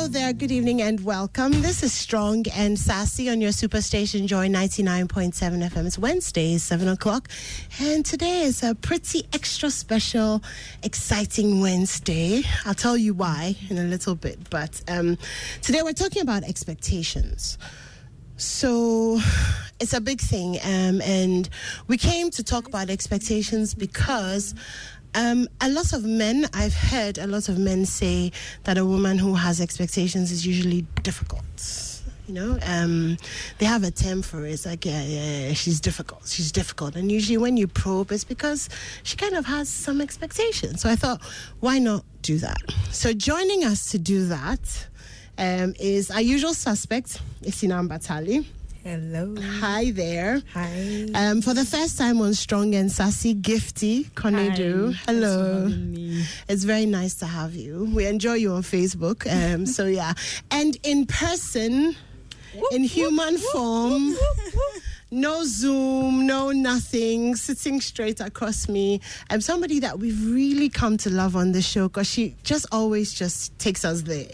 Hello there, good evening and welcome. This is Strong and Sassy on your superstation Joy 99.7 FM. It's Wednesday, 7 o'clock, and today is a pretty extra special, exciting Wednesday. I'll tell you why in a little bit, but today we're talking about expectations. So it's a big thing, and we came to talk about expectations because I've heard a lot of men say that a woman who has expectations is usually difficult. You know, they have a term for it. It's like, yeah, she's difficult. And usually when you probe, it's because she kind of has some expectations. So I thought, why not do that? So joining us to do that is our usual suspect, Isinam Batali. Hello. Hi there. Hi. For the first time on Strong and Sassy, Gifty Konedu. Hello. It's very nice to have you. We enjoy you on Facebook. So yeah. And in person, in human form, no Zoom, no nothing, sitting straight across me. I'm somebody that we've really come to love on the show because she just always just takes us there.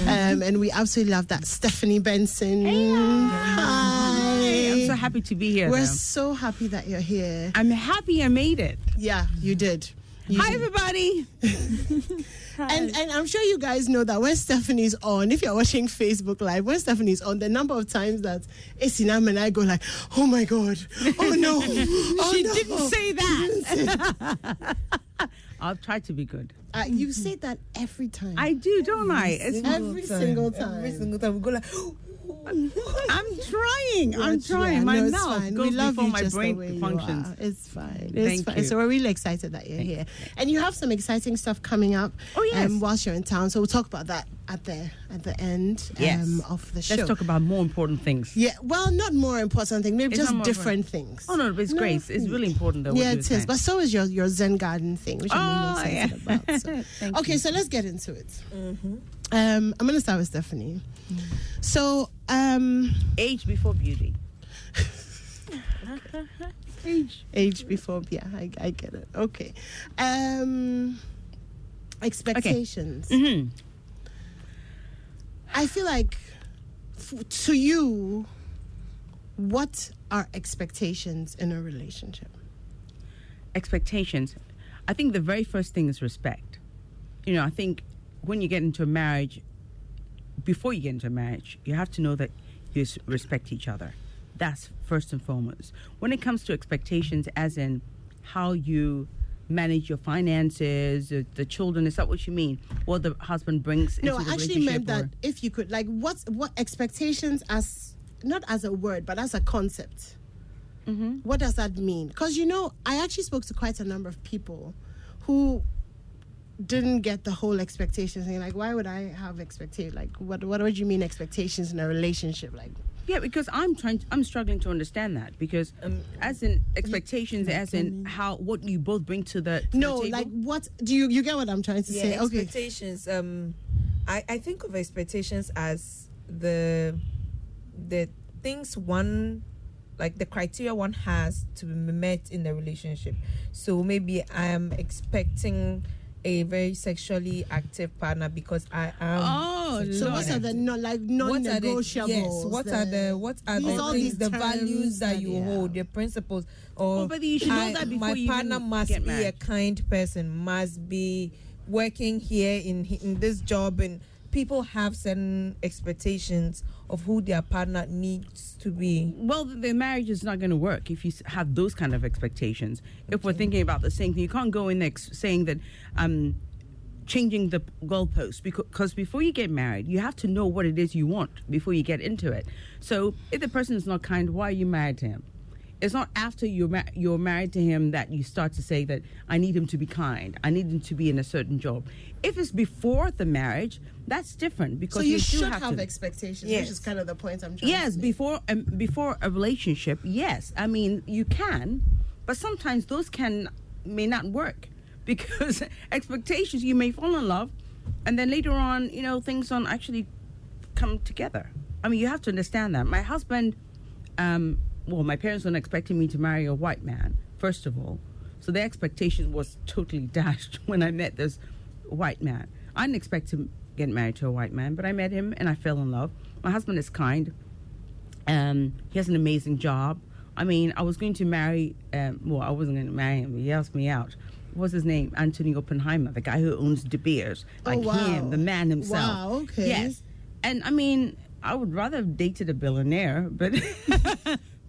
And we absolutely love that. Stephanie Benson. Hey, hi. I'm so happy to be here. We're so happy that you're here. I'm happy I made it. Yeah, you did. Hi, everybody. And I'm sure you guys know that when Stephanie's on, if you're watching Facebook Live, when Stephanie's on, the number of times that Esinam and I go like, oh my God, oh no. She didn't say that. I'll try to be good. You say that every time. I do, don't I? Every single time. Every single time we go like, I'm trying. Yeah, my no, mouth fine. goes We love before you my just brain the way functions. You are. It's fine. Thank you. So we're really excited that you're here. And you have some exciting stuff coming up whilst you're in town. So we'll talk about that at the end of the show. Let's talk about more important things. Yeah, well, not more important things, maybe It's just not more different things. Oh, no, but it's great. It's really important, though. Yeah, it is. But so is your Zen garden thing, which I'm really excited about. So. Thank you. So let's get into it. I'm going to start with Stephanie. So, age before beauty. Age before, yeah, I get it. Okay. Expectations. Okay. I feel like, to you, what are expectations in a relationship? Expectations. I think the very first thing is respect. You know, I think when you get into a marriage, before you get into a marriage, you have to know that you respect each other. That's first and foremost. When it comes to expectations, as in how you manage your finances, the children, is that what you mean? What the husband brings into the relationship? No, I actually meant that if you could, like, what expectations as, not as a word, but as a concept. What does that mean? Because, you know, I actually spoke to quite a number of people who didn't get the whole expectations thing. Like, why would I have expectations? Like, what would you mean expectations in a relationship? Like, yeah, because I'm struggling to understand that, because as in expectations, as in what you both bring to the table. Like, what do you get what I'm trying to say? Expectations. I think of expectations as the things one, like the criteria one has to be met in the relationship. So maybe I am expecting a very sexually active partner because I am. So what are the non-negotiables? What are the things, the values that you hold, the principles? But you should know that before my partner must be a kind person, must be working here in this job, and people have certain expectations of who their partner needs to be. Well, the marriage is not going to work if you have those kind of expectations. If we're thinking about the same thing, you can't go in there saying that changing the goalposts, because before you get married, you have to know what it is you want before you get into it. So if the person is not kind, why are you married to him? It's not after you're married to him that you start to say that I need him to be kind, I need him to be in a certain job. If it's before the marriage, that's different, because so you should have expectations, which is kind of the point I'm trying to make. Before a relationship, yes. I mean, you can, but sometimes those may not work, because expectations, you may fall in love, and then later on, you know, things don't actually come together. I mean, you have to understand that. My husband, my parents weren't expecting me to marry a white man, first of all. So their expectation was totally dashed when I met this white man. I didn't expect him get married to a white man, but I met him and I fell in love. My husband is kind. He has an amazing job. I mean, I was going to marry, I wasn't going to marry him, but he asked me out. What's his name? Anthony Oppenheimer, the guy who owns De Beers. Like him, the man himself. Wow, okay. Yes. And I mean, I would rather have dated a billionaire, but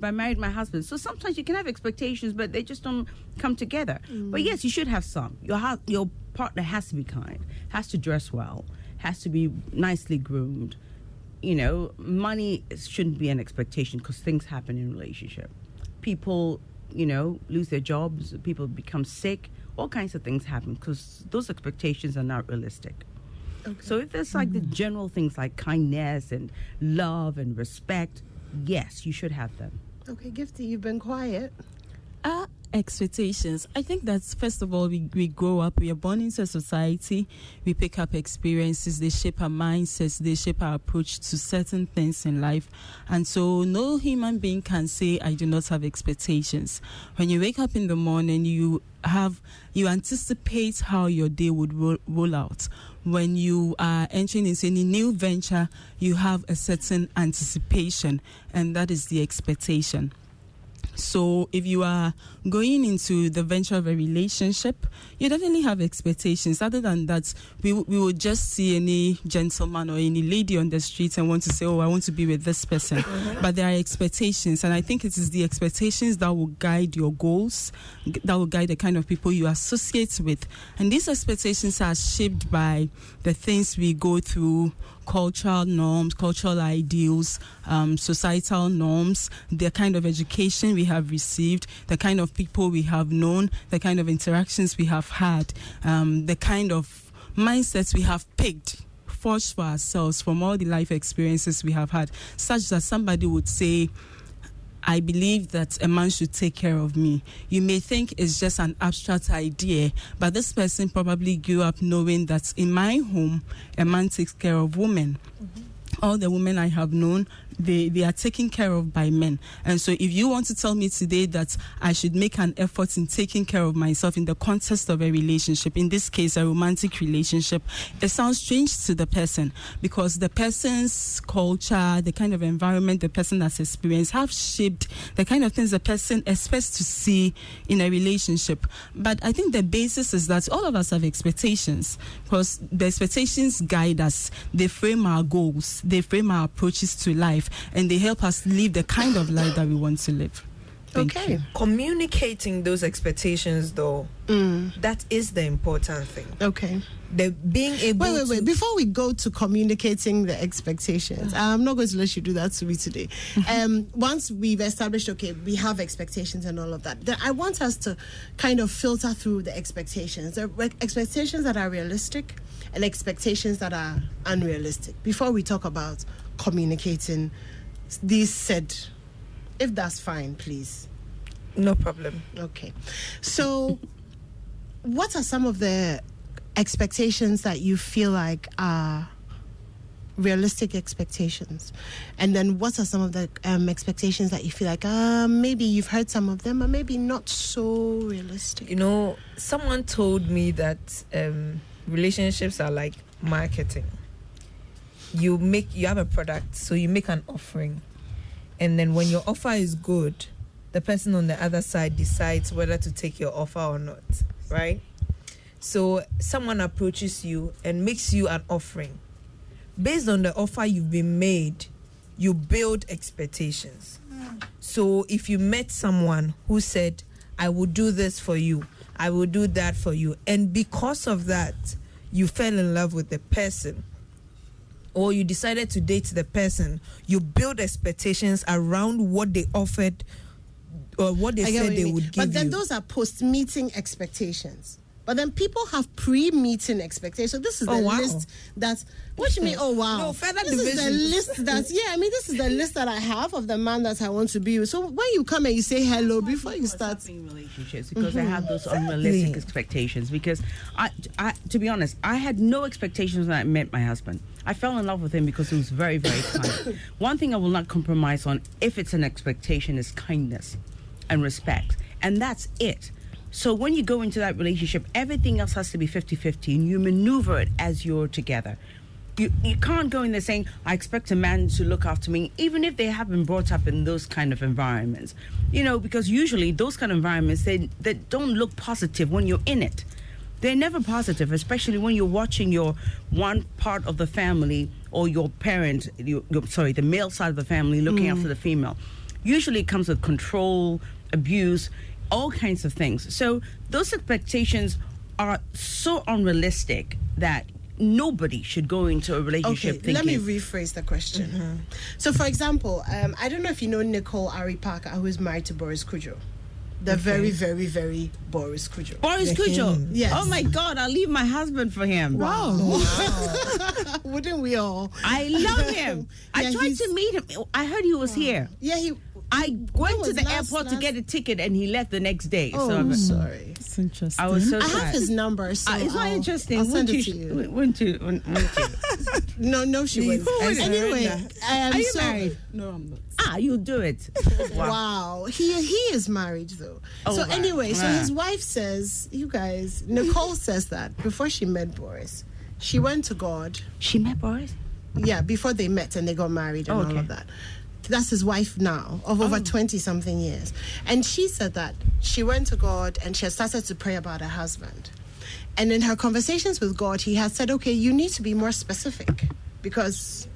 I married my husband. So sometimes you can have expectations, but they just don't come together. But yes, you should have some. Your partner has to be kind, has to dress well, has to be nicely groomed. You know, money shouldn't be an expectation because things happen in relationship. People, lose their jobs, people become sick, all kinds of things happen because those expectations are not realistic. Okay. So if there's like the general things like kindness and love and respect, yes, you should have them. Okay, Gifty, you've been quiet. Expectations. I think that first of all, we grow up, we are born into a society, we pick up experiences, they shape our mindsets, they shape our approach to certain things in life. And so no human being can say, I do not have expectations. When you wake up in the morning, you anticipate how your day would roll out. When you are entering into any new venture, you have a certain anticipation, and that is the expectation. So if you are going into the venture of a relationship, you definitely have expectations. Other than that, we would just see any gentleman or any lady on the street and want to say, I want to be with this person. But there are expectations, and I think it is the expectations that will guide your goals, that will guide the kind of people you associate with. And these expectations are shaped by the things we go through, cultural norms, cultural ideals, societal norms, the kind of education we have received, the kind of people we have known, the kind of interactions we have had, the kind of mindsets we have picked, forged for ourselves from all the life experiences we have had, such that somebody would say, I believe that a man should take care of me. You may think it's just an abstract idea, but this person probably grew up knowing that in my home, a man takes care of women. All the women I have known, they are taken care of by men. And so if you want to tell me today that I should make an effort in taking care of myself in the context of a relationship, in this case a romantic relationship, it sounds strange to the person because the person's culture, the kind of environment the person has experienced have shaped the kind of things the person expects to see in a relationship. But I think the basis is that all of us have expectations because the expectations guide us. They frame our goals. They frame our approaches to life, and they help us live the kind of life that we want to live. Thank you. Communicating those expectations, though, that is the important thing. Okay. The being able Wait. Before we go to communicating the expectations, I'm not going to let you do that to me today. Once we've established, okay, we have expectations and all of that, then I want us to kind of filter through the expectations. There are expectations that are realistic and expectations that are unrealistic. Before we talk about communicating these said, if that's fine, please. No problem. Okay. So what are some of the expectations that you feel like are realistic expectations? And then what are some of the expectations that you feel like maybe you've heard some of them, or maybe not so realistic? Someone told me that relationships are like marketing. You have a product, so you make an offering, and then when your offer is good, the person on the other side decides whether to take your offer or not, right? So someone approaches you and makes you an offering. Based on the offer you've been made, you build expectations. So if you met someone who said, I will do this for you, I will do that for you, and because of that, you fell in love with the person, or you decided to date the person, you build expectations around what they offered or what they said they would give you. But then those are post-meeting expectations. But then people have pre-meeting expectations. So this is the list that... What do you mean, oh, wow? No, further this division. Is the list that... Yeah, I mean, this is the list that I have of the man that I want to be with. So when you come and you say hello before you start... relationships, because I have those unrealistic expectations. Because, I, to be honest, I had no expectations when I met my husband. I fell in love with him because he was very, very kind. One thing I will not compromise on, if it's an expectation, is kindness and respect. And that's it. So when you go into that relationship, everything else has to be 50-50, and you maneuver it as you're together. You can't go in there saying, I expect a man to look after me, even if they have been brought up in those kind of environments. Because usually those kind of environments, they don't look positive when you're in it. They're never positive, especially when you're watching your one part of the family or your parent, the male side of the family looking after the female. Usually it comes with control, abuse, all kinds of things. So those expectations are so unrealistic that nobody should go into a relationship thinking... Let me rephrase the question. Mm-hmm. So, for example, I don't know if you know Nicole Ari Parker, who is married to Boris Kujo. The very, very, very Boris Kujo. Boris Kujo? Yes. Oh, my God, I'll leave my husband for him. Wow. Wouldn't we all? I love him. I tried to meet him. I heard he was here. Yeah, I went to the airport to get a ticket, and he left the next day. Oh, I'm sorry. It's interesting. I was so sad. I have his number, so it's not interesting. I'll send it to you. Wouldn't you? No, she wouldn't. Anyway, are you married? No, I'm not. You'll do it. Wow. He is married, though. Oh, so wow. anyway, so his wife says, you guys, Nicole says that before she met Boris, she went to God. She met Boris? Yeah, before they met and they got married and all of that. That's his wife now, of over 20-something years. And she said that she went to God and she had started to pray about her husband. And in her conversations with God, he has said, okay, you need to be more specific because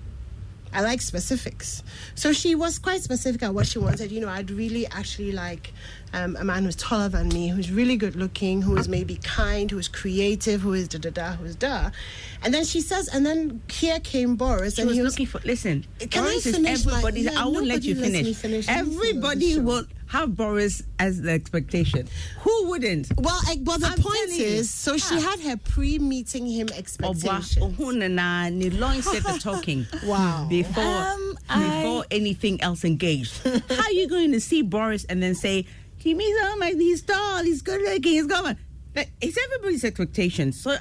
I like specifics. So she was quite specific at what she wanted. I'd really actually like a man who's taller than me, who's really good looking, who is maybe kind, who is creative, who is da-da-da. And then she says, and then here came Boris. She was looking for, listen, can Boris I finish is everybody's, I won't let you finish. Everybody will have Boris as the expectation. Who wouldn't? Well, the point is, so she had her pre-meeting him expectations. Said the talking. Wow. Before anything else engaged. How are you going to see Boris and then say, he's tall, he's good looking, he's going. It's everybody's expectations. So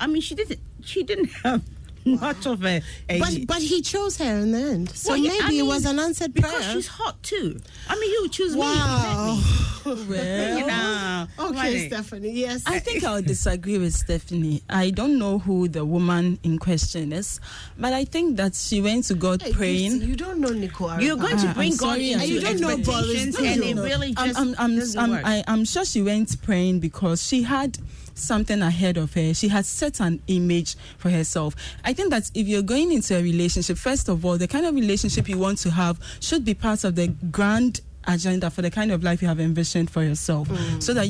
she didn't have much of a but he chose her in the end. So maybe it was an answered prayer. Because she's hot too. He would choose me. Wow. Well, okay, Stephanie, yes. I think I'll disagree with Stephanie. I don't know who the woman in question is, but I think that she went to God praying. You don't know Nicole. You're going to bring God into you don't know expectations, and it really just doesn't work. I'm sure she went praying because she had something ahead of her. She had set an image for herself. I think that if you're going into a relationship, first of all, the kind of relationship you want to have should be part of the grand agenda for the kind of life you have envisioned for yourself, so that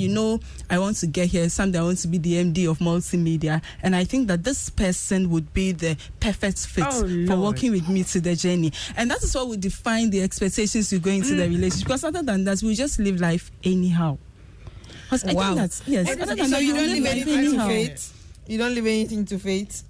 I want to get here someday. I want to be the MD of multimedia, and I think that this person would be the perfect fit for working with me to the journey. And that is what would define the expectations you go into the relationship, because other than that, we just live life anyhow. Wow. I think that's, yes. So you don't leave anything to fate? You don't leave anything to fate?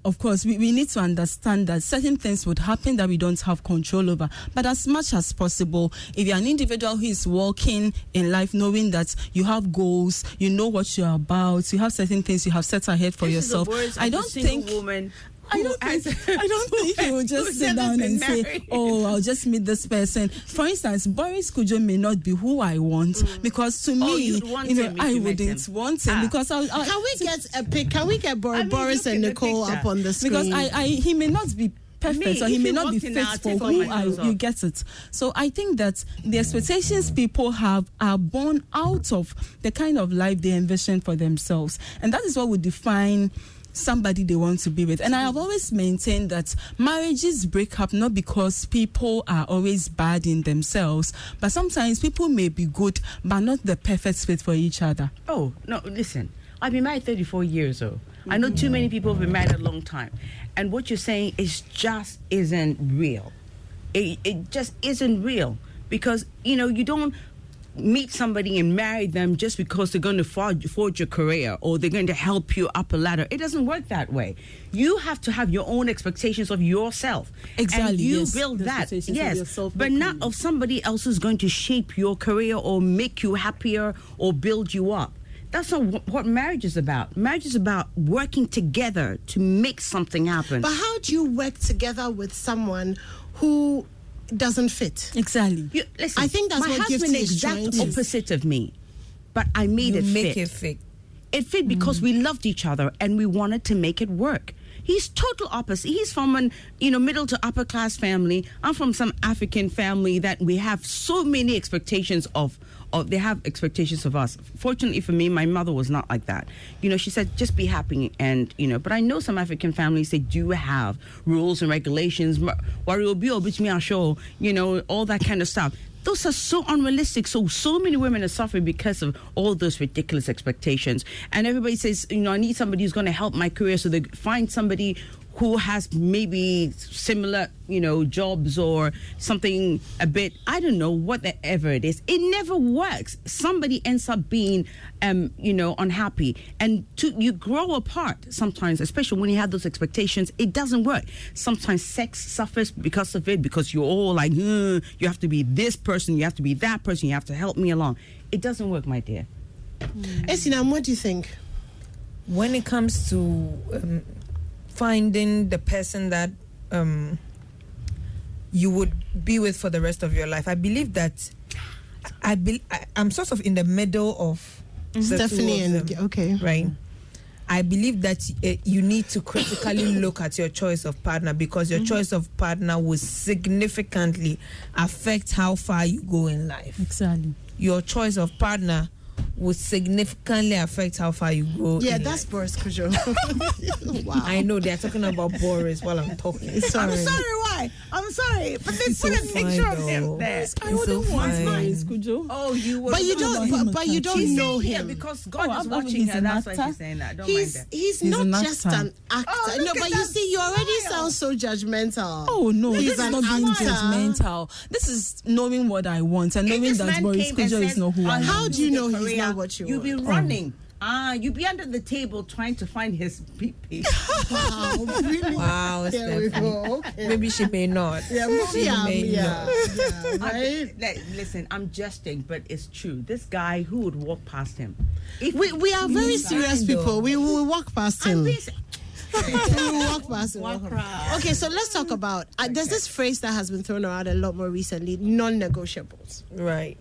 Of course, we need to understand that certain things would happen that we don't have control over. But as much as possible, if you're an individual who is walking in life knowing that you have goals, you know what you're about, you have certain things you have set ahead for yourself. I don't think woman. I don't think he will just sit down and say, I'll just meet this person. For instance, Boris Kujo may not be who I want, because to me, I wouldn't want him. Because can we get a pic? Can we get Boris and Nicole up on the screen? Because he may not be perfect, or he may not be fit for who you get it. So I think that the expectations people have are born out of the kind of life they envision for themselves, and that is what would define somebody they want to be with. And I have always maintained that marriages break up not because people are always bad in themselves, but sometimes people may be good but not the perfect fit for each other. Oh, no, listen. I've been married 34 years, I know too many people have been married a long time. And what you're saying just isn't real. It just isn't real. Because, you don't meet somebody and marry them just because they're going to forge your career or they're going to help you up a ladder. It doesn't work that way. You have to have your own expectations of yourself. Exactly. And you build that. Yes. But not of somebody else who's going to shape your career or make you happier or build you up. That's not what marriage is about. Marriage is about working together to make something happen. But how do you work together with someone who doesn't fit? Exactly. Listen, I think that's my what husband is exact opposite of me, but I made it fit. It fit. It fit because we loved each other and we wanted to make it work. He's total opposite. He's from an middle to upper class family. I'm from some African family that we have so many expectations of. They have expectations of us. Fortunately for me, my mother was not like that. She said, just be happy. And, but I know some African families, they do have rules and regulations, all that kind of stuff. Those are so unrealistic. So many women are suffering because of all those ridiculous expectations. And everybody says, I need somebody who's going to help my career. So they find somebody who has maybe similar, jobs or something a bit, I don't know, whatever it is. It never works. Somebody ends up being, unhappy. And you grow apart sometimes, especially when you have those expectations. It doesn't work. Sometimes sex suffers because of it, because you're all like, you have to be this person, you have to be that person, you have to help me along. It doesn't work, my dear. Esinam, what do you think? When it comes to finding the person that you would be with for the rest of your life, I believe that I'm sort of in the middle of Stephanie and okay, right. I believe that you need to critically look at your choice of partner, because your choice of partner will significantly affect how far you go in life. Exactly. Your choice of partner would significantly affect how far you go. Yeah, that's Boris Kujo. Wow. I know they're talking about Boris while I'm talking. Sorry. I'm sorry, why? I'm sorry, but they put a picture of him there. I wouldn't want Boris Kujo. Oh, you would. But you don't. But you don't know him because God is watching her. That's why she's saying that. Don't mind that. He's not just an actor. No, but you see, you already sound so judgmental. Oh no, he's this is not being judgmental. This is knowing what I want and knowing that Boris Kujo is not who I am. How do you know he's not what you want? You'll be running. You'll be under the table trying to find his pee-pee. Wow, really? Wow, there we go. Okay. Maybe she may not. Yeah, right? Listen, I'm jesting, but it's true. This guy, who would walk past him? We are very serious people. We will walk past him. We will walk past him. Okay, so let's talk about. There's this phrase that has been thrown around a lot more recently: non-negotiables. Right.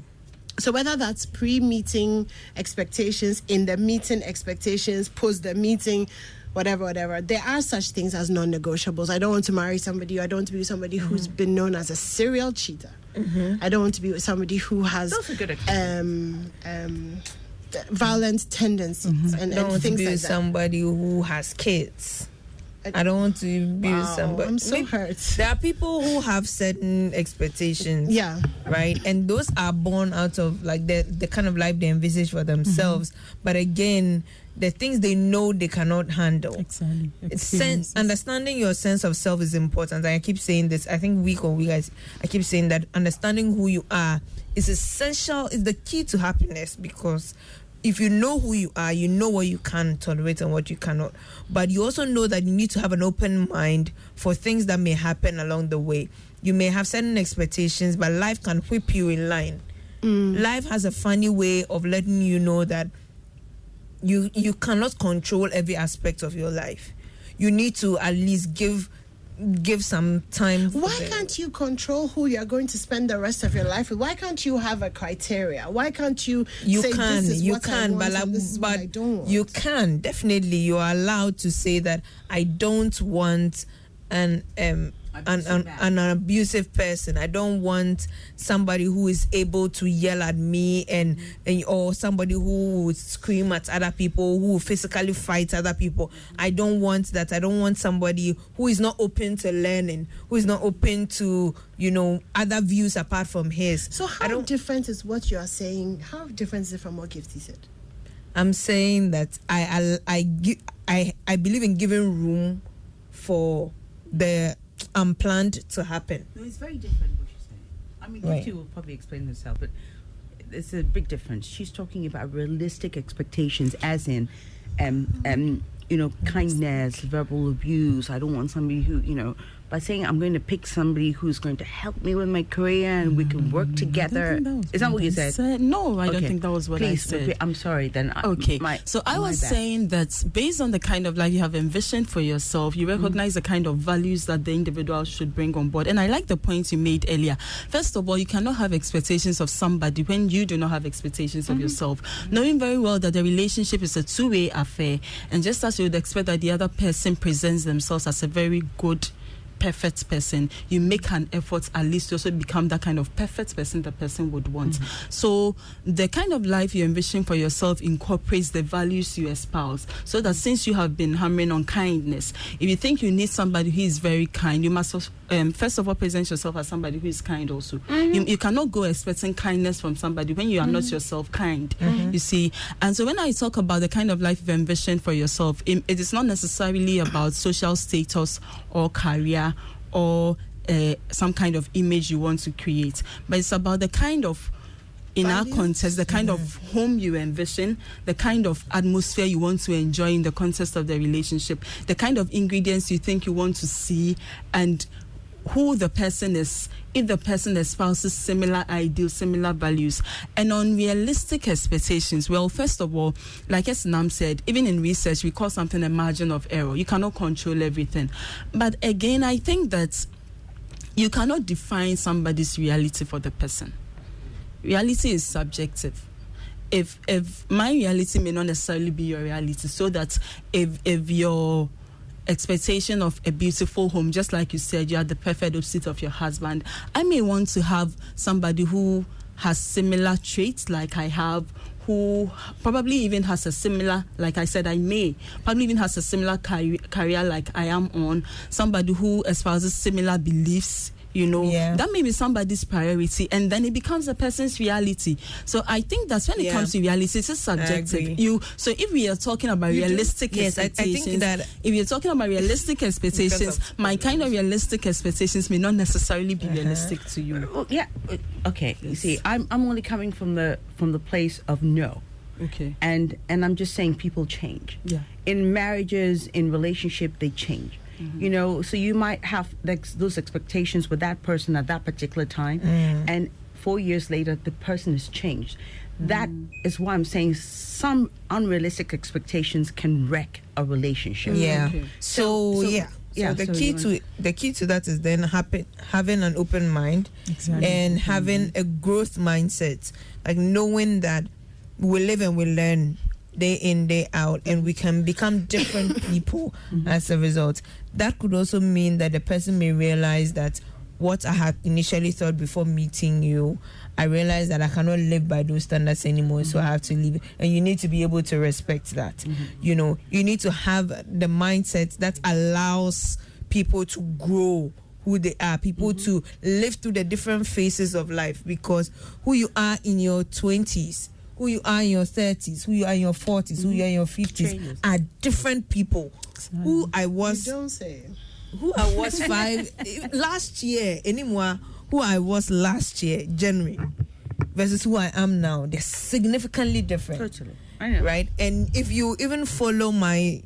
So whether that's pre-meeting expectations, in the meeting expectations, post the meeting, whatever, there are such things as non-negotiables. I don't want to marry somebody. I don't want to be with somebody who's been known as a serial cheater. I don't want to be with somebody who has violent tendencies and things like that. I don't want to be with somebody who has kids. I don't want to be with somebody. I'm so hurt. There are people who have certain expectations. Yeah. Right? And those are born out of like the kind of life they envisage for themselves. But again, the things they know they cannot handle. Exactly. Understanding your sense of self is important. I keep saying this. I think I keep saying that understanding who you are is essential, is the key to happiness, because if you know who you are, you know what you can tolerate and what you cannot. But you also know that you need to have an open mind for things that may happen along the way. You may have certain expectations, but life can whip you in line. Life has a funny way of letting you know that you cannot control every aspect of your life. You need to at least give some time. Why can't you control who you're going to spend the rest of your life with? Why can't you have a criteria? Why can't you say this is what I want and this is what I don't want? You can, definitely. You are allowed to say that I don't want an abusive person. I don't want somebody who is able to yell at me and or somebody who would scream at other people, who will physically fight other people. I don't want that. I don't want somebody who is not open to learning, who is not open to, other views apart from his. So how different is what you are saying? How different is it from what Gifty said? I'm saying that I believe in giving room for the unplanned to happen. No, it's very different what she's saying. I mean, you two will probably explain herself, but it's a big difference. She's talking about realistic expectations, as in, kindness, verbal abuse. I don't want somebody who, by saying I'm going to pick somebody who's going to help me with my career and we can work together. Is that what you said? No, I don't think that was what I said. I'm sorry then. Okay. So I was saying that based on the kind of life you have envisioned for yourself, you recognize the kind of values that the individual should bring on board. And I like the point you made earlier. First of all, you cannot have expectations of somebody when you do not have expectations of yourself. Knowing very well that the relationship is a two-way affair, and just as as you would expect that the other person presents themselves as a very good, perfect person, you make an effort at least to also become that kind of perfect person the person would want. So the kind of life you envision for yourself incorporates the values you espouse, so that since you have been hammering on kindness, if you think you need somebody who is very kind, you must first of all present yourself as somebody who is kind also. You cannot go expecting kindness from somebody when you are not yourself kind, you see. And so when I talk about the kind of life you envision for yourself, it is not necessarily about social status or career or some kind of image you want to create, but it's about the kind of, in our context, the kind of home you envision, the kind of atmosphere you want to enjoy in the context of the relationship, the kind of ingredients you think you want to see, and who the person is, if the person espouses similar ideals, similar values. And on realistic expectations, well, first of all, like as Nam said, even in research, we call something a margin of error. You cannot control everything. But again, I think that you cannot define somebody's reality for the person. Reality is subjective. If my reality may not necessarily be your reality, so that if your expectation of a beautiful home, just like you said, you are the perfect opposite of your husband, I may want to have somebody who has similar traits like I have, who probably even has a similar, like I said, I may probably even has a similar career like I am on, somebody who espouses similar beliefs, you know, that may be somebody's priority, and then it becomes a person's reality. So I think that's when it comes to reality, it's subjective. So if we are talking about realistic expectations, I think that if you're talking about realistic expectations, my kind of realistic expectations may not necessarily be realistic to you. Well, okay. You see, I'm only coming from the place of no. Okay. And I'm just saying people change. Yeah. In marriages, in relationship, they change. You know, so you might have those expectations with that person at that particular time, and 4 years later, the person has changed. That is why I'm saying some unrealistic expectations can wreck a relationship. Yeah. Okay. So the key to that is then having an open mind, and having a growth mindset, like knowing that we live and we learn day in, day out, and we can become different people as a result. That could also mean that the person may realize that what I had initially thought before meeting you, I realized that I cannot live by those standards anymore, so I have to leave. And you need to be able to respect that. You know, you need to have the mindset that allows people to grow who they are, people to live through the different phases of life, because who you are in your 20s, who you are in your 30s, who you are in your 40s, who you are in your 50s are different people. Who I was, who I was last year, anymore, who I was last year, January, versus who I am now, they're significantly different. Totally. I know. Right? And if you even follow my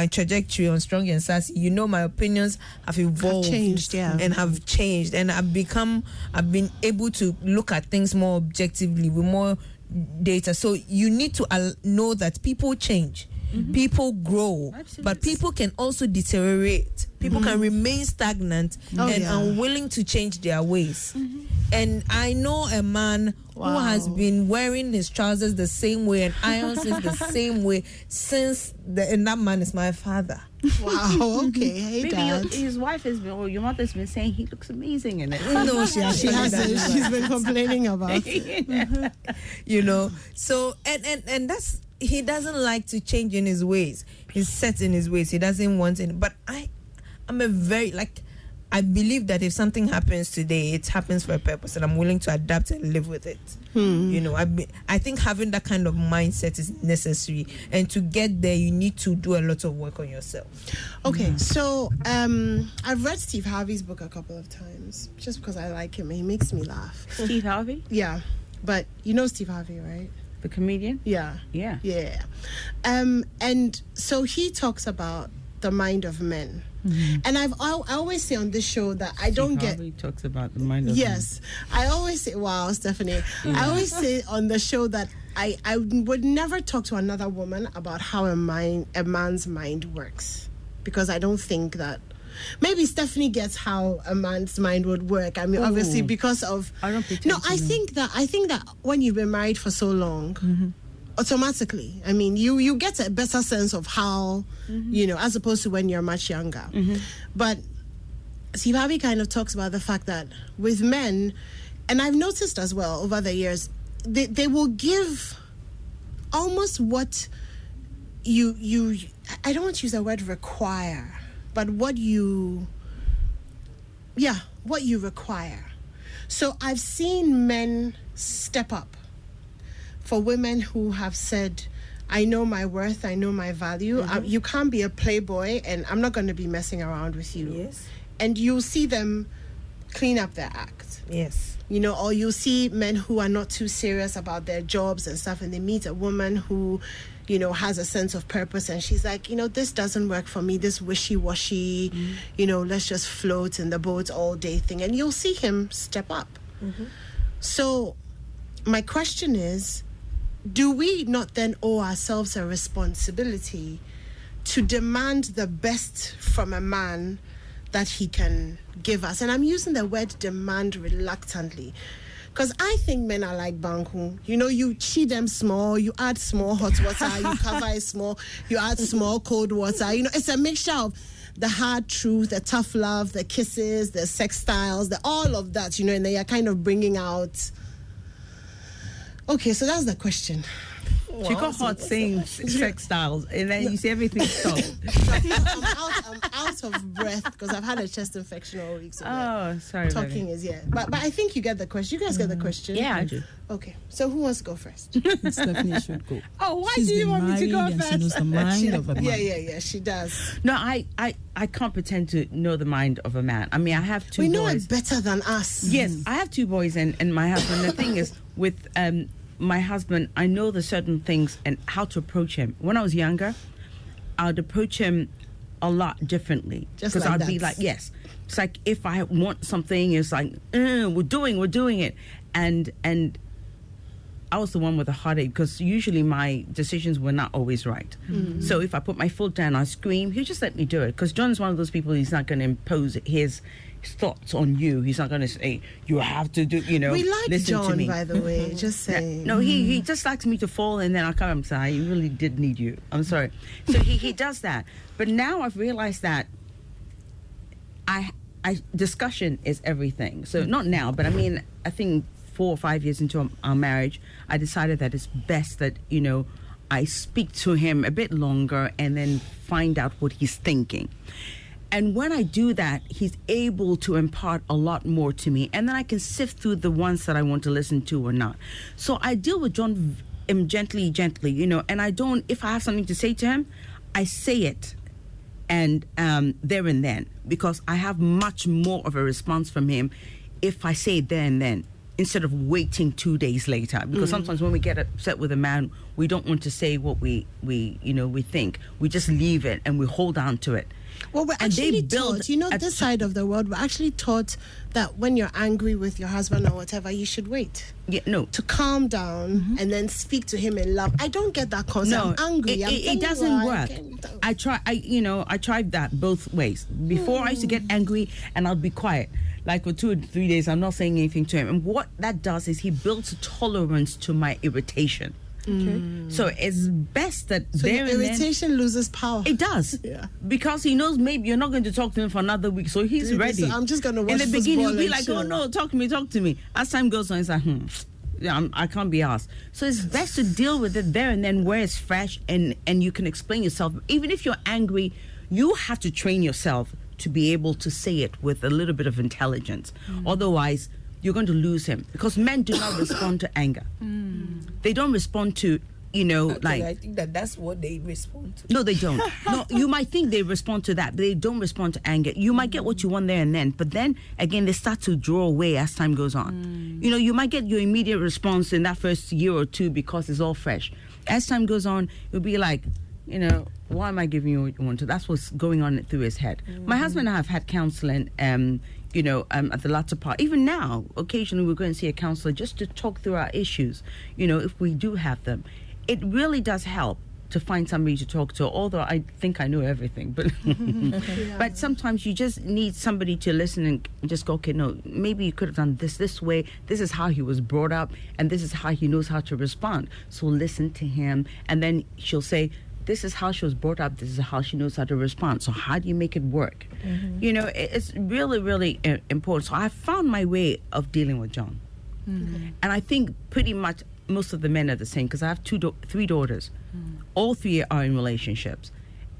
trajectory on Strong and Sassy, you know my opinions have evolved, and have changed, and I've been able to look at things more objectively with more data. So you need to know that people change, people grow, but people can also deteriorate. People can remain stagnant and unwilling to change their ways. And I know a man who has been wearing his trousers the same way and irons it the same way since and that man is my father. Wow, okay. Hey, maybe Dad. his wife has been, or your mother's been saying he looks amazing in it. No, she hasn't. She's been complaining about it. You know, so and that's, he doesn't like to change in his ways. He's set in his ways. He doesn't want it. But I'm a very, I believe that if something happens today, it happens for a purpose, and I'm willing to adapt and live with it. You know, I think having that kind of mindset is necessary, and to get there, you need to do a lot of work on yourself. Okay, so I've read Steve Harvey's book a couple of times just because I like him. He makes me laugh. Steve Harvey? Yeah, but you know Steve Harvey, right? The comedian? Yeah. And so he talks about the mind of men. And I always say on this show that I don't get. He talks about the mind of men. I always say, wow, Stephanie. I always say on the show that I would never talk to another woman about how a man's mind works, because I don't think that. Maybe Stephanie gets how a man's mind would work. I mean, obviously because of. I don't pretend. No, I think that when you've been married for so long. automatically. I mean, you get a better sense of how, as opposed to when you're much younger. But Sibavi kind of talks about the fact that with men, and I've noticed as well over the years, they will give almost what you I don't want to use the word require, but what you require. So I've seen men step up for women who have said, I know my worth, I know my value. You can't be a playboy, and I'm not going to be messing around with you. Yes. And you'll see them clean up their act. Yes. Or you'll see men who are not too serious about their jobs and stuff, and they meet a woman who, has a sense of purpose, and she's like, this doesn't work for me, this wishy-washy, let's just float in the boat all day thing. And you'll see him step up. So my question is, do we not then owe ourselves a responsibility to demand the best from a man that he can give us? And I'm using the word demand reluctantly, because I think men are like Banku. You cheat them small, you add small hot water, you cover it small, you add small cold water. It's a mixture of the hard truth, the tough love, the kisses, the sex styles, all of that, and then you're kind of bringing out. Okay, so that's the question. She got hot saying sex styles, and then you see everything solved. I'm out of breath because I've had a chest infection all week. So sorry. Talking baby. is But I think you get the question. You guys get the question. Yeah, I do. Okay, so who wants to go first? Stephanie should go. Oh, why She's do you been want me to go married and first? she knows the mind of a man. Yeah, she does. No, I can't pretend to know the mind of a man. I mean, I have two We boys. know it better than us. Yes, I have two boys and my husband. The thing is, with my husband, I know the certain things and how to approach him. When I was younger, I'd approach him a lot differently. Just because like I'd be like, yes. It's like if I want something, it's like, we're doing it. And I was the one with the heartache because usually my decisions were not always right. So if I put my foot down, I scream, he'll just let me do it. Because John's one of those people, he's not going to impose his thoughts on you. He's not going to say, you have to do, We like listen John, to me. by the way, just saying. No, he just likes me to fall, and then I come and say, I really did need you. I'm sorry. So he does that. But now I've realized that discussion is everything. So not now, but I mean, I think 4 or 5 years into our marriage, I decided that it's best that, I speak to him a bit longer and then find out what he's thinking. And when I do that, he's able to impart a lot more to me. And then I can sift through the ones that I want to listen to or not. So I deal with John gently, and I don't, if I have something to say to him, I say it. And there and then, because I have much more of a response from him if I say it there and then, instead of waiting 2 days later. Because sometimes when we get upset with a man, we don't want to say what we think. We just leave it and we hold on to it. Well, we're actually taught, this side of the world, we're actually taught that when you're angry with your husband or whatever, you should wait. Yeah, no. To calm down and then speak to him in love. I don't get that concept. No, I'm angry. It doesn't work. I tried that both ways. Before I used to get angry and I'd be quiet. Like for 2 or 3 days, I'm not saying anything to him. And what that does is he builds a tolerance to my irritation. Okay. So it's best that so there the irritation loses power. It does. Yeah. Because he knows maybe you're not going to talk to him for another week, so he's ready. So I'm just going to watch in the beginning, he'll be like, chill. "Oh no, talk to me." As time goes on, it's like, I can't be asked. So it's best to deal with it there and then, where it's fresh, and you can explain yourself. Even if you're angry, you have to train yourself to be able to say it with a little bit of intelligence. Otherwise, you're going to lose him, because men do not respond to anger. They don't respond to, I think that's what they respond to. No, they don't. No, you might think they respond to that, but they don't respond to anger. You might get what you want there and then, but then again, they start to draw away as time goes on. You might get your immediate response in that first year or two because it's all fresh. As time goes on, you'll be like, why am I giving you what you want to? That's what's going on through his head. My husband and I have had counseling, at the latter part. Even now, occasionally we're going to see a counselor just to talk through our issues, if we do have them. It really does help to find somebody to talk to, although I think I know everything, but but sometimes you just need somebody to listen and just go, okay, no, maybe you could have done this way. This is how he was brought up, and this is how he knows how to respond. So listen to him, and then she'll say, this is how she was brought up, this is how she knows how to respond. So how do you make it work? You know, it's really, really important. So I found my way of dealing with John. And I think pretty much most of the men are the same, because I have three daughters. All three are in relationships,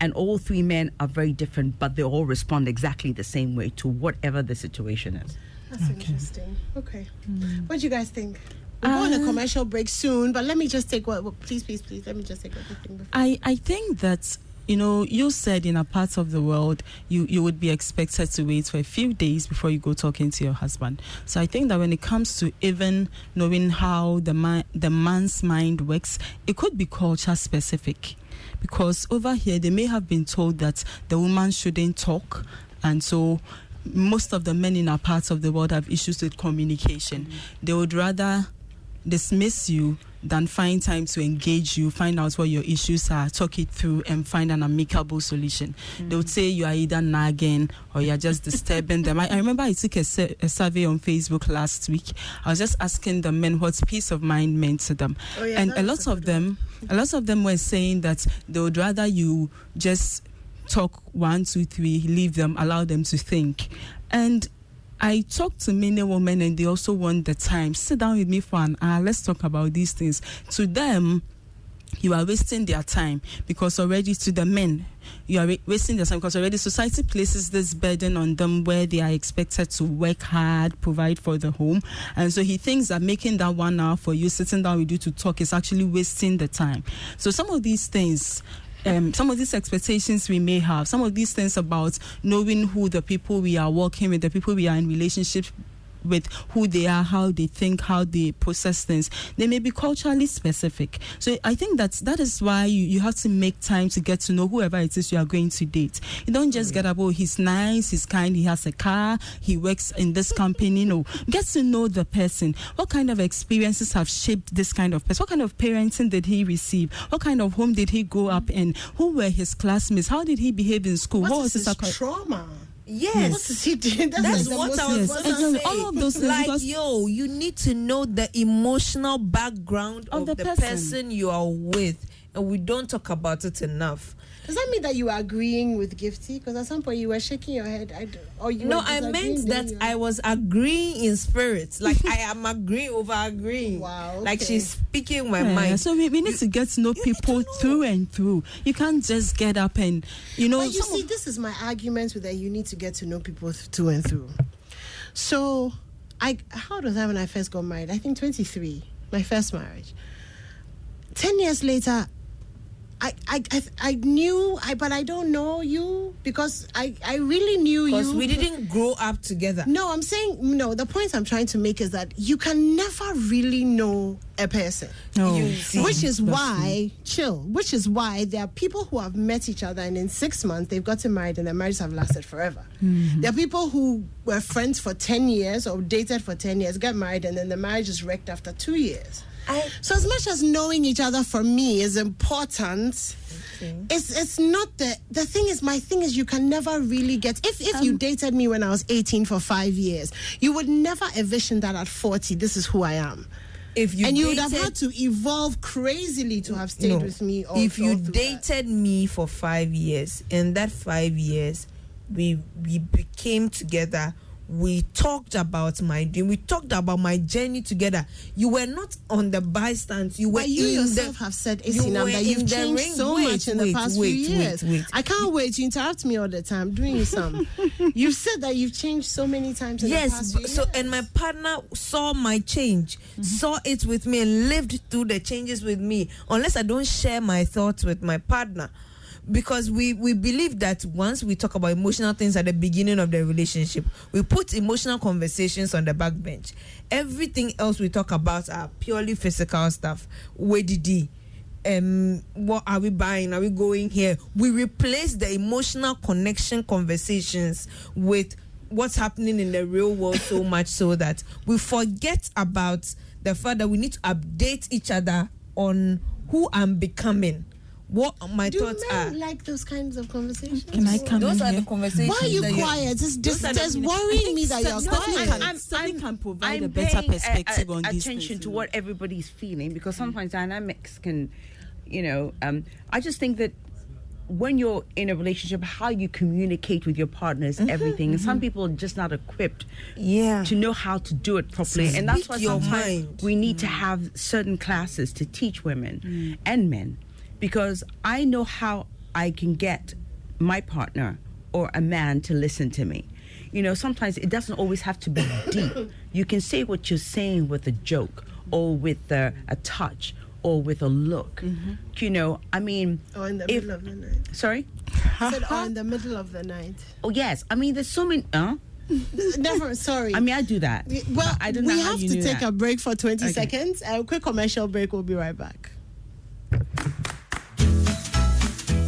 and all three men are very different, but they all respond exactly the same way to whatever the situation is. That's interesting. Okay. What do you guys think? We'll go on a commercial break soon, but let me just take please, let me just take everything before. I think that, you know, you said in a part of the world you would be expected to wait for a few days before you go talking to your husband. So I think that when it comes to even knowing how the man's mind works, it could be culture specific, because over here they may have been told that the woman shouldn't talk, and so most of the men in our parts of the world have issues with communication. They would rather dismiss you than find time to engage you, find out what your issues are, talk it through, and find an amicable solution. They would say you are either nagging or you're just disturbing them. I remember I took a survey on Facebook last week. I was just asking the men what peace of mind meant to them. And a lot of them were saying that they would rather you just talk 1, 2, 3, leave them, allow them to think. And I talk to many women, and they also want the time. Sit down with me for an hour. Let's talk about these things. To them, you are wasting their time, because already to the men, you are wasting their time, because already society places this burden on them where they are expected to work hard, provide for the home. And so he thinks that making that 1 hour for you, sitting down with you to talk, is actually wasting the time. So some of these things, some of these expectations we may have, some of these things about knowing who the people we are working with, the people we are in relationship with, who they are, how they think, how they process things, they may be culturally specific. So I think that is why you have to make time to get to know whoever it is you are going to date. You don't just get about, he's nice, he's kind, he has a car, he works in this company. No, get to know the person. What kind of experiences have shaped this kind of person? What kind of parenting did he receive? What kind of home did he grow up in? Who were his classmates? How did he behave in school? What was his trauma? Yes. What is he doing? That's what I was going to say. All of those things. Like, you need to know the emotional background of the person you are with, and we don't talk about it enough. Does that mean that you are agreeing with Gifty? Because at some point you were shaking your head. I meant that I was agreeing in spirit. Like I am agreeing over agreeing. Wow. Okay. Like she's speaking my mind. So we need to get to know people through and through. You can't just get up and, But you see, this is my argument with that. You need to get to know people through and through. So, how old was I when I first got married? I think 23. My first marriage. 10 years later, I knew, but I don't know you, because I really knew you. Because we didn't grow up together. No, I'm saying, the point I'm trying to make is that you can never really know a person. No. Which is why there are people who have met each other, and in 6 months they've gotten married, and their marriages have lasted forever. There are people who were friends for 10 years or dated for 10 years, get married, and then the marriage is wrecked after 2 years. So as much as knowing each other for me is important, it's not the thing is, my thing is, you can never really get, if you dated me when I was 18 for 5 years, you would never envision that at 40 this is who I am. You would have had to evolve crazily to have stayed with me. If you dated me for 5 years, in that 5 years we became together, we talked about my dream, we talked about my journey together. You were not on the bystand. You were. But you yourself have said, Isinam, that you've changed so much in the past few years. I can't wait. You interrupt me all the time. I'm doing you some. You've said that you've changed so many times in the past few years. And my partner saw my change, saw it with me, and lived through the changes with me. Unless I don't share my thoughts with my partner. Because we believe that once we talk about emotional things at the beginning of the relationship, we put emotional conversations on the back bench. Everything else we talk about are purely physical stuff. Where did he? What are we buying? Are we going here? We replace the emotional connection conversations with what's happening in the real world so much so that we forget about the fact that we need to update each other on who I'm becoming. what my Do thoughts are. men like those kinds of conversations? Can I come Those in are here? the conversations. Why are you that quiet? It's worrying me that you're quiet. Something can provide I'm a better paying perspective on this. attention to what everybody's feeling, because sometimes dynamics can, I just think that when you're in a relationship, how you communicate with your partner is everything. And some people are just not equipped to know how to do it properly. And that's why sometimes we need to have certain classes to teach women and men, because I know how I can get my partner or a man to listen to me. Sometimes it doesn't always have to be deep. You can say what you're saying with a joke or with a touch or with a look. Or in the middle of the night. Sorry? I said, or in the middle of the night. Oh, yes. I mean, there's so many... Never, sorry. I mean, I do that. Well, I don't know we how have you to knew take that. a break for 20 seconds. A quick commercial break. We'll be right back.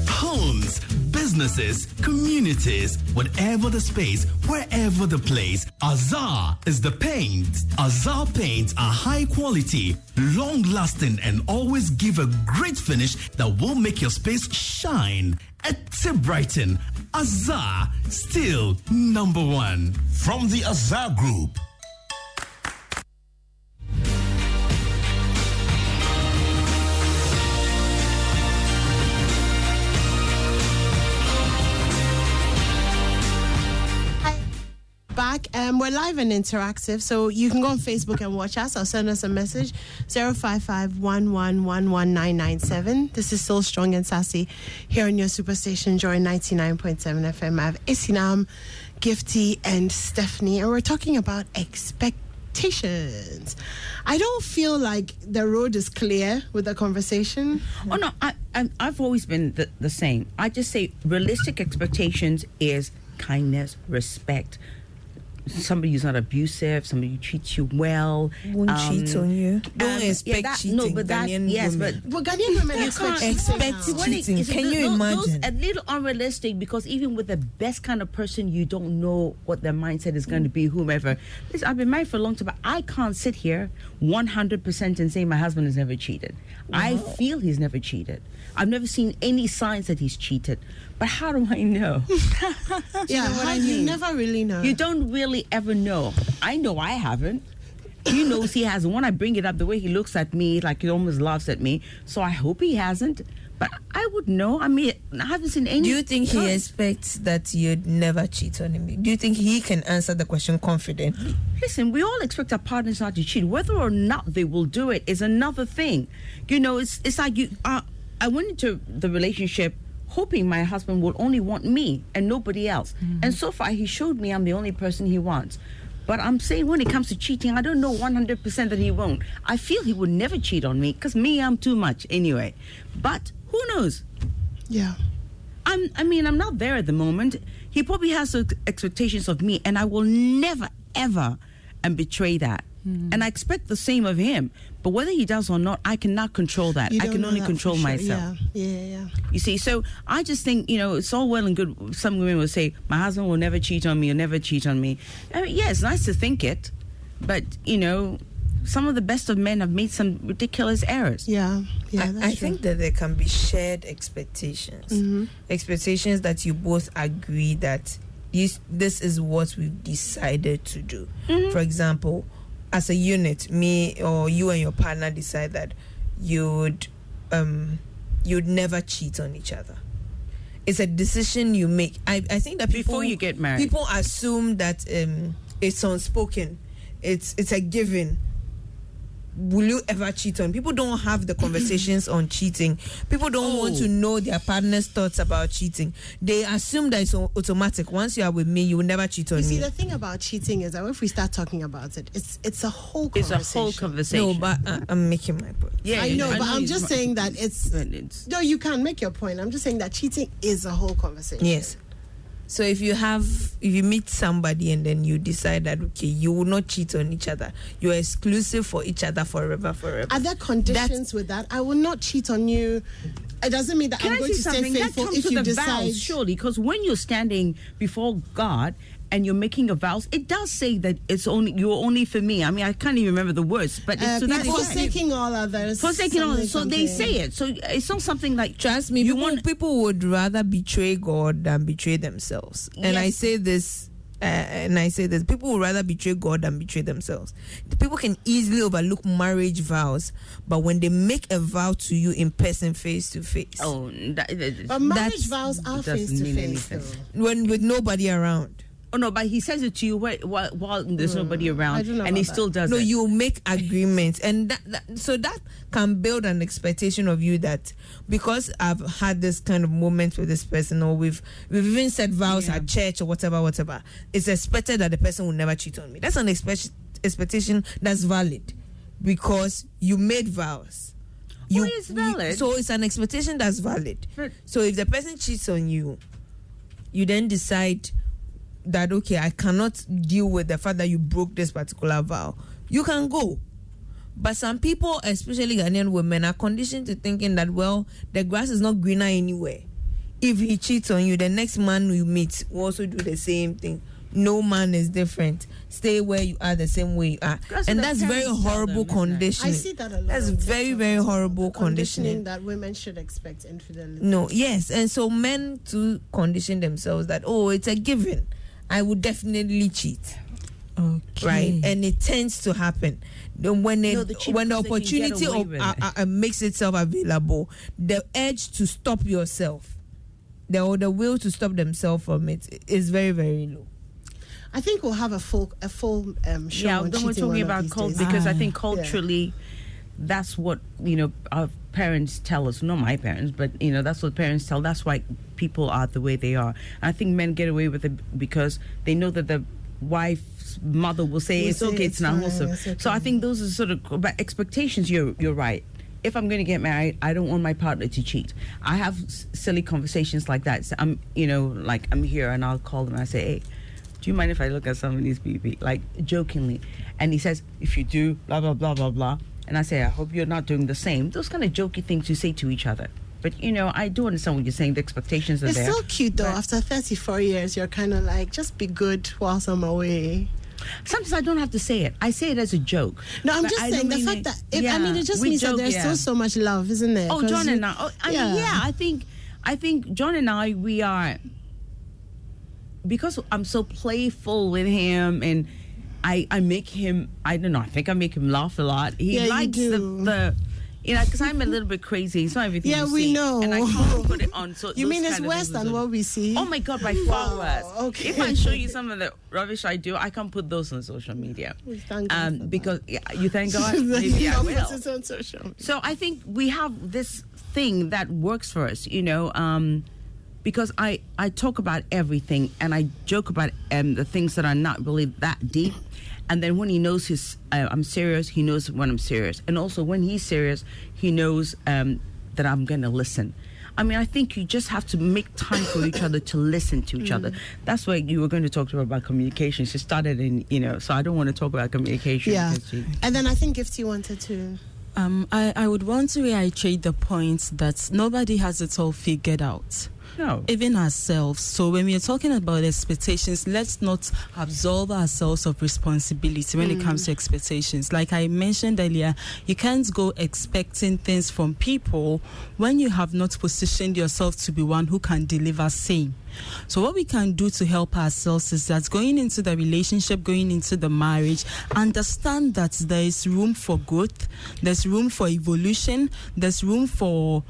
Homes, businesses, communities, whatever the space, wherever the place, Azar is the paint. Azar paints are high quality, long lasting, and always give a great finish that will make your space shine. At Brighton, Azar, still number one. From the Azar Group. Back, we're live and interactive, so you can go on Facebook and watch us or send us a message 055-1111-997. This is still Strong and Sassy here on your superstation Joy 99.7 FM. I have Isinam, Gifty, and Stephanie, and we're talking about expectations. I don't feel like the road is clear with the conversation. Oh, no, I've always been the same. I just say realistic expectations is kindness, respect. Somebody who's not abusive, somebody who treats you well. Won't cheat on you. Don't expect cheating. No, but that, Ghanaian yes, women. but Ghanaian women expect cheating. Can you imagine? Those a little unrealistic, because even with the best kind of person, you don't know what their mindset is going to be, whomever. Listen, I've been married for a long time, but I can't sit here 100% and say my husband has never cheated. Wow. I feel he's never cheated. I've never seen any signs that he's cheated. But how do I know? You never really know. You don't really ever know. I know I haven't. He knows he hasn't. When I bring it up, the way he looks at me, like he almost laughs at me. So I hope he hasn't. But I would know. I mean, I haven't seen any. Do you think he expects that you'd never cheat on him? Do you think he can answer the question confidently? Listen, we all expect our partners not to cheat. Whether or not they will do it is another thing. It's like you. I went into the relationship hoping my husband would only want me and nobody else. And so far, he showed me I'm the only person he wants. But I'm saying when it comes to cheating, I don't know 100% that he won't. I feel he would never cheat on me, because I'm too much anyway. But who knows? Yeah. I'm not there at the moment. He probably has expectations of me, and I will never, ever betray that. And I expect the same of him. But whether he does or not, I cannot control that. I can only control myself. Yeah. You see, so I just think, it's all well and good. Some women will say, my husband will never cheat on me, or never cheat on me. I mean, yeah, it's nice to think it. But, some of the best of men have made some ridiculous errors. Yeah, I think that there can be shared expectations. Expectations that you both agree that this is what we've decided to do. For example, as a unit, me or you and your partner decide that you'd never cheat on each other. It's a decision you make. I think that before you get married, people assume that it's unspoken. It's a given. Will you ever cheat on? People don't have the conversations on cheating. People don't want to know their partner's thoughts about cheating. They assume that it's automatic. Once you are with me, you will never cheat on me. You see, the thing about cheating is that if we start talking about it, it's a whole conversation. It's a whole conversation. No, but I'm making my point. Yeah, I know, but I'm just saying that it's... No, you can't make your point. I'm just saying that cheating is a whole conversation. Yes. So if you meet somebody and then you decide that, okay, you will not cheat on each other, you're exclusive for each other forever. Are there conditions with that? I will not cheat on you. It doesn't mean that I'm going to stay faithful if you decide. Vows, surely, because when you're standing before God and you're making a vows, it does say that you're only for me. I mean, I can't even remember the words, but it's to that forsaking all others. Forsaking all others. So they say it. So it's not something like, trust me, people would rather betray God than betray themselves. And Yes. I say this. People would rather betray God than betray themselves. The people can easily overlook marriage vows, but when they make a vow to you in person, face to face, but marriage vows are face to face, when with nobody around. Oh no, but he says it to you while there's nobody around, and he still does it. No, you make agreements, and that can build an expectation of you that because I've had this kind of moment with this person, or we've even said vows at church or whatever, it's expected that the person will never cheat on me. That's an expectation that's valid because you made vows. It's valid. So it's an expectation that's valid. So if the person cheats on you, you then decide that, okay, I cannot deal with the fact that you broke this particular vow, you can go. But some people, especially Ghanaian women, are conditioned to thinking that, well, the grass is not greener anywhere. If he cheats on you, the next man you meet will also do the same thing. No man is different. Stay where you are the same way you are. And that's very horrible conditioning. I see that a lot. That's very, very horrible conditioning. That women should expect infidelity. No, yes. And so men to condition themselves that, oh, it's a given. I would definitely cheat. Okay. Right? And it tends to happen. When the opportunity makes itself available, the urge to stop yourself, the will to stop themselves from it is very, very low. I think we'll have a full show. Yeah, on then we're cheating talking one of about these culture days. because I think culturally, that's what our parents tell us. Not my parents, but that's what parents tell. That's why people are the way they are. And I think men get away with it because they know that the wife's mother will say it's okay, it's not wholesome. Okay. So I think those are sort of but expectations. You're right. If I'm going to get married, I don't want my partner to cheat. I have silly conversations like that. So I'm here and I'll call them and I say, hey, do you mind if I look at somebody's BB? Like jokingly. And he says, if you do, blah, blah, blah, blah, blah. And I say, I hope you're not doing the same. Those kind of jokey things you say to each other. But, I do understand what you're saying. The expectations are there. It's so cute, though. After 34 years, you're kind of like, just be good whilst I'm away. Sometimes I don't have to say it. I say it as a joke. No, I'm just saying the fact that, it just means that there's still so much love, isn't there? Oh, John and I. I think John and I, we are, because I'm so playful with him and I make him, I don't know, I think I make him laugh a lot. He likes the because I'm a little bit crazy. It's not everything you we see. know. And I can't put it on. So you mean it's worse than what we see? Oh my God, by far worse. Okay. If I show you some of the rubbish I do, I can't put those on social media. Thank God because you thank God? Maybe I will. Put it on social media. So I think we have this thing that works for us, because I talk about everything and I joke about the things that are not really that deep. And then when he knows I'm serious, he knows when I'm serious. And also when he's serious, he knows that I'm going to listen. I mean, I think you just have to make time for each other to listen to each other. That's why you were going to talk to her about communication. She started so I don't want to talk about communication. Yeah. And then I think Gifty wanted to... I would want to reiterate the point that nobody has it all figured out. No. Even ourselves. So when we are talking about expectations, let's not absolve ourselves of responsibility when it comes to expectations. Like I mentioned earlier, you can't go expecting things from people when you have not positioned yourself to be one who can deliver same. So what we can do to help ourselves is that going into the relationship, going into the marriage, understand that there is room for growth, there's room for evolution, there's room for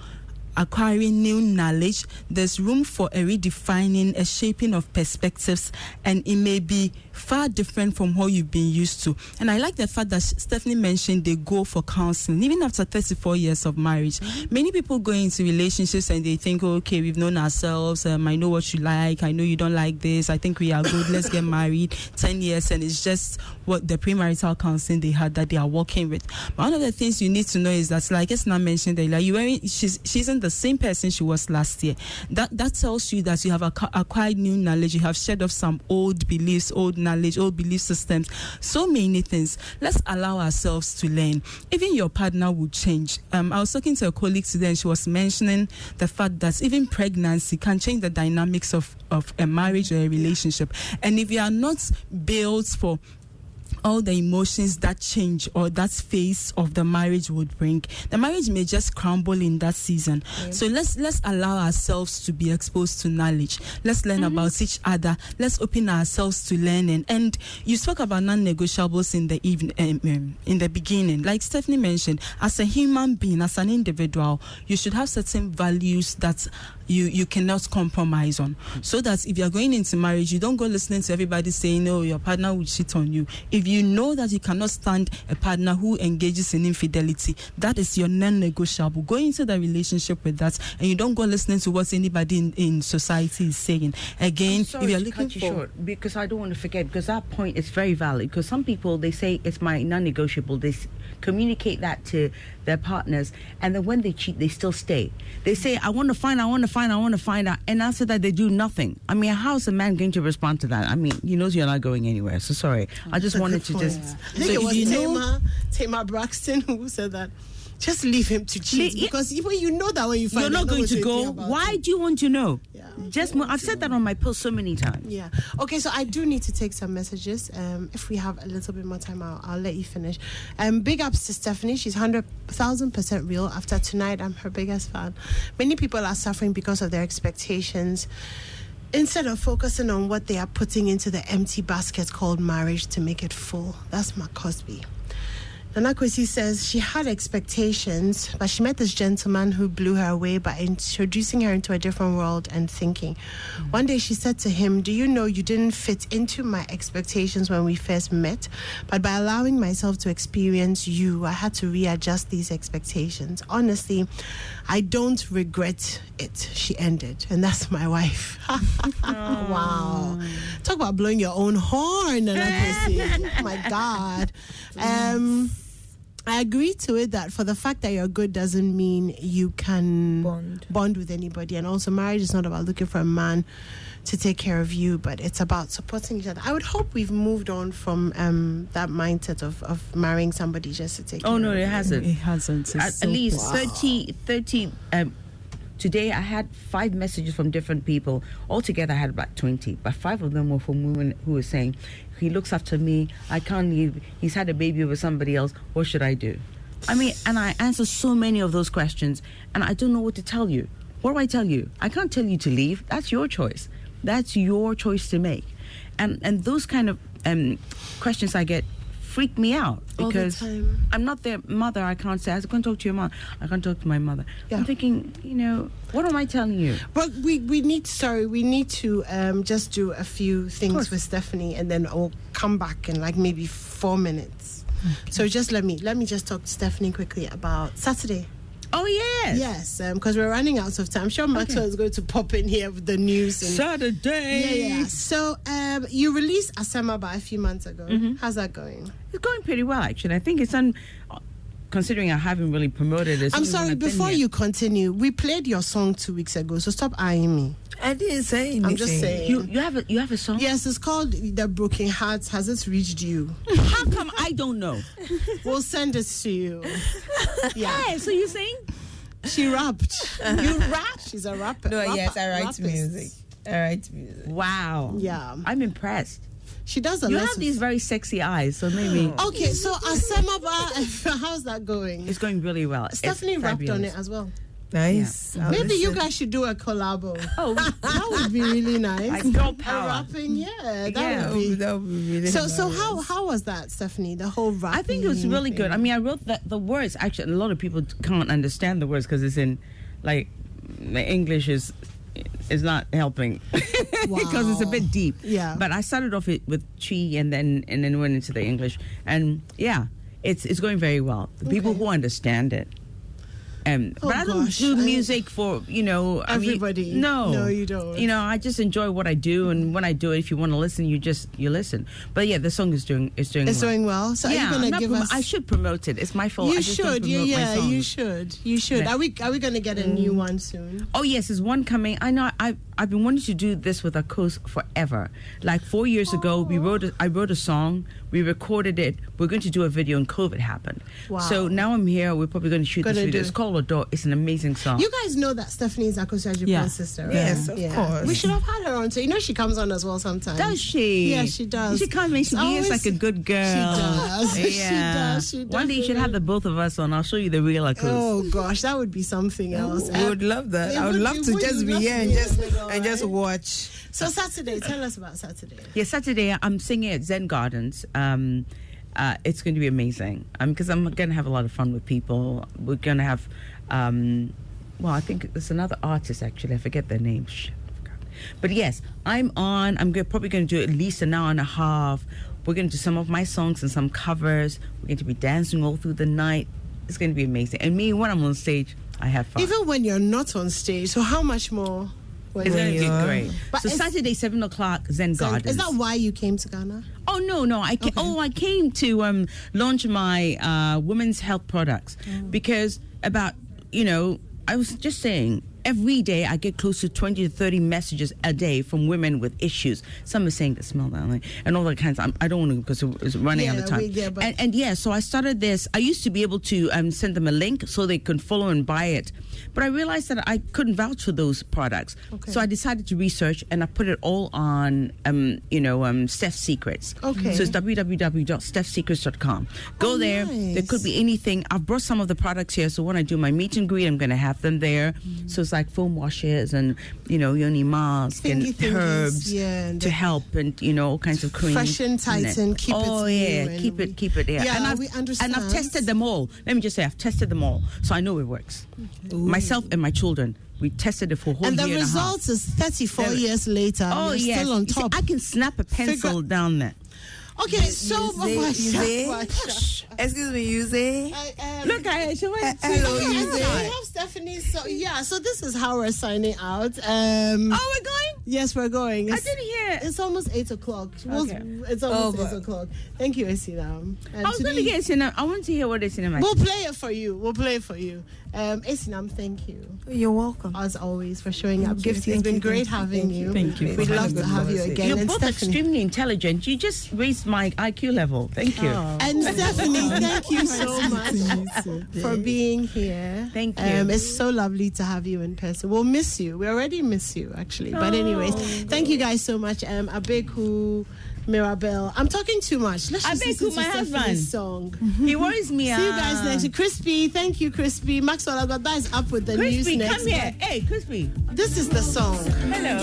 acquiring new knowledge, there's room for a redefining, a shaping of perspectives, and it may be far different from what you've been used to. And I like the fact that Stephanie mentioned they go for counseling, even after 34 years of marriage. Many people go into relationships and they think, okay, we've known ourselves, I know what you like, I know you don't like this, I think we are good, let's get married. 10 years, and it's just what the premarital counseling they had that they are working with. But one of the things you need to know is that, like Esna mentioned earlier, she's in the the same person she was last year. That tells you that you have acquired new knowledge. You have shed off some old beliefs, old knowledge, old belief systems, so many things. Let's allow ourselves to learn. Even your partner will change. I was talking to a colleague today, and she was mentioning the fact that even pregnancy can change the dynamics of a marriage or a relationship. And if you are not built for all the emotions that change or that phase of the marriage would bring, the marriage may just crumble in that season. So let's allow ourselves to be exposed to knowledge. Let's learn about each other. Let's open ourselves to learning. And you spoke about non-negotiables in the beginning. Like Stephanie mentioned, as a human being, as an individual, you should have certain values that you cannot compromise on, so that if you're going into marriage, you don't go listening to everybody saying, oh, your partner will cheat on you. If you know that you cannot stand a partner who engages in infidelity, that is your non-negotiable. Go into the relationship with that, and you don't go listening to what anybody in society is saying. Again, if you're looking for... short, because I don't want to forget, because that point is very valid, because some people, they say it's my non-negotiable. They communicate that to their partners, and then when they cheat, they still stay. They say, I want to find out, and after that, they do nothing. I mean, how's a man going to respond to that? I mean, he knows you're not going anywhere, so sorry. I just wanted to just... I think it was Tamar Braxton who said that. Just leave him to cheat, because even you know that when you find you're not going to go. Why do you want to know? Yeah. I've said that on my post so many times. Yeah. Okay, so I do need to take some messages. If we have a little bit more time, I'll let you finish. Big ups to Stephanie. She's 100,000% real. After tonight, I'm her biggest fan. Many people are suffering because of their expectations, instead of focusing on what they are putting into the empty basket called marriage to make it full. That's Mark Cosby. Nana Kwesi says she had expectations, but she met this gentleman who blew her away by introducing her into a different world and thinking. One day she said to him, do you know you didn't fit into my expectations when we first met? But by allowing myself to experience you, I had to readjust these expectations. Honestly, I don't regret it, she ended. And that's my wife. Wow. Talk about blowing your own horn, Nana Kwesi. Oh my God. I agree to it that for the fact that you're good doesn't mean you can bond with anybody. And also, marriage is not about looking for a man to take care of you, but it's about supporting each other. I would hope we've moved on from that mindset of marrying somebody just to take care of you. Oh, no, it hasn't. It hasn't. At least 30 today I had 5 messages from different people. Altogether I had about 20, but 5 of them were from women who were saying, he looks after me, I can't leave, he's had a baby with somebody else, what should I do? I mean, and I answer so many of those questions, and I don't know what to tell you. What do I tell you? I can't tell you to leave. That's your choice. That's your choice to make. And those kind of questions I get freak me out, because I'm not their mother. I can't say, I can't talk to your mom. I can't talk to my mother. Yeah. I'm thinking, what am I telling you? But we need to just do a few things with Stephanie, and then I'll come back in like maybe 4 minutes. Okay. So just let me just talk to Stephanie quickly about Saturday. Oh, yes. Yes, because we're running out of time. I'm sure Maxwell is going to pop in here with the news. Saturday. Yeah. So you released Asemaba a few months ago. Mm-hmm. How's that going? It's going pretty well, actually. I think it's considering I haven't really promoted it. I'm sorry, before you continue, we played your song 2 weeks ago, so stop eyeing me. I didn't say anything. I'm just saying. You have a song? Yes, it's called The Broken Hearts. Has it reached you? How come I don't know? We'll send it to you. Yeah. Hey, so you sing? She rapped. You rap? She's a rapper. No, yes, I write music. Wow. Yeah. I'm impressed. She does a lot. You have these very sexy eyes, so maybe. Okay, so Asemaba, how's that going? It's going really well. Stephanie rapped on it as well. Nice. Yeah. Maybe you guys should do a collabo. Oh, that would be really nice. Like girl power. Rapping, that would be really nice. So how was that, Stephanie? The whole rapping. I think it was really good. I mean, I wrote the words. Actually, a lot of people can't understand the words because it's in, like, the English is not helping because it's a bit deep. Yeah. But I started off with Chi and then went into the English, and yeah, it's going very well. The people who understand it. But I don't do music for, everybody. No, you don't. I just enjoy what I do, and when I do it, if you want to listen, you listen. But yeah, the song is doing doing well. So yeah, are you gonna give us? I should promote it. It's my fault. You I just should. don't promote my songs. You should. Are we gonna get a new one soon? Oh yes, there's one coming. I know. I've been wanting to do this with a coast forever. Like 4 years ago, I wrote a song. We recorded it. We're going to do a video, and COVID happened. Wow. So now I'm here. We're probably going to shoot this video. It's called Adore. It's an amazing song. You guys know that Stephanie is Akosi Ajibo's sister, right? Yes, of course. We should have had her on. So she comes on as well sometimes. Does she? Yeah, she does. She comes in. She behaves like a good girl. She does. Yeah. She does. One day you should have the both of us on. I'll show you the real Akosi. Oh gosh, that would be something else. We would love that. I would love to just be here and just watch. So Saturday, tell us about Saturday. Yeah, Saturday I'm singing at Zen Gardens. It's going to be amazing because I'm going to have a lot of fun with people. We're going to have, I think there's another artist actually. I forget their name. Shit, I forgot. But yes, I'm probably going to do at least an hour and a half. We're going to do some of my songs and some covers. We're going to be dancing all through the night. It's going to be amazing. And me, when I'm on stage, I have fun. Even when you're not on stage, so how much more? It's going to be great. But so Saturday, 7 o'clock, Zen Gardens. Is that why you came to Ghana? Oh, no. I came to launch my women's health products because I was just saying, every day I get close to 20 to 30 messages a day from women with issues. Some are saying they smell that, and all that kinds. I don't want to because it's running out of time. So I started this. I used to be able to send them a link so they could follow and buy it. But I realized that I couldn't vouch for those products. Okay. So I decided to research, and I put it all on, Steph's Secrets. Okay. So it's www.stephsecrets.com. Go there. There could be anything. I've brought some of the products here, so when I do my meet and greet, I'm going to have them there. So it's like foam washes and, yoni mask and herbs to help and, all kinds of creams. Freshen, tighten, keep it. Oh, yeah. Keep it. Yeah. Yeah, and we understand. And I've tested them all. Let me just say, I've tested them all. So I know it works. Myself and my children, we tested it for a whole year and a half. And the result is 34 years later. Oh, yes. Still on top. See, I can snap a pencil down there. Okay, so excuse me, Yuze. Look, hello, Yuze. I have Stephanie. So this is how we're signing out. We're going? Yes, we're going. I didn't hear. It's almost 8 o'clock. Okay. It's almost 8 o'clock. Thank you, Esinam. I was going to get Esinam. I want to hear what Esinam. We'll play it for you. Esinam, thank you. You're welcome. As always, for showing up. Gifty, it's been great having you. Thank you. We'd love to have you again. You're both extremely intelligent. You just raised my IQ level. Thank you. And Stephanie, thank you so much for being here. Thank you. It's so lovely to have you in person. We'll miss you. We already miss you, actually. But anyways, thank you guys so much. Abeku, Mirabelle. I'm talking too much. Let's just listen to Stephanie's song. He worries me. See you guys next. Crispy, thank you, Crispy. Maxwell Agoda is up with the news next. Crispy, come here. Hey, Crispy. This is the song. Hello.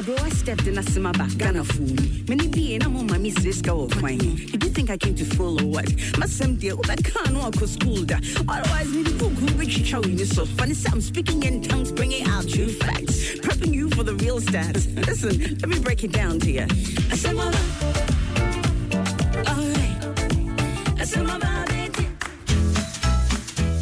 Bro, I stepped in a summer back, Ghana fool. Many be in a moment, Miss Liska or Quine. Did you think I came to fool or what? My same deal, I can't walk to school. Otherwise, me the book who rich showing you so funny. I'm speaking in tongues, bringing out true facts, prepping you for the real stats. Listen, let me break it down to you. I said, Mama, alright. I said, Mama,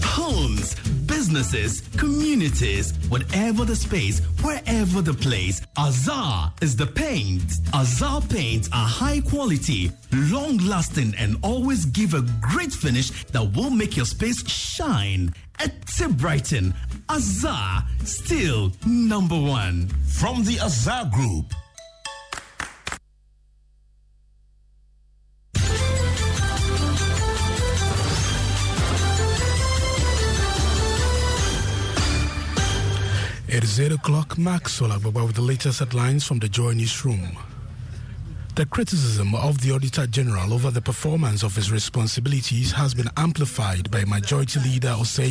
Homes, businesses, communities, whatever the space, wherever the place, Azar is the paint. Azar paints are high quality, long lasting, and always give a great finish that will make your space shine. At Brighton, Azar, still number one. From the Azar Group. It is 8 o'clock. Maxwell Agbaba with the latest headlines from the Joy Newsroom. The criticism of the Auditor General over the performance of his responsibilities has been amplified by Majority Leader Osei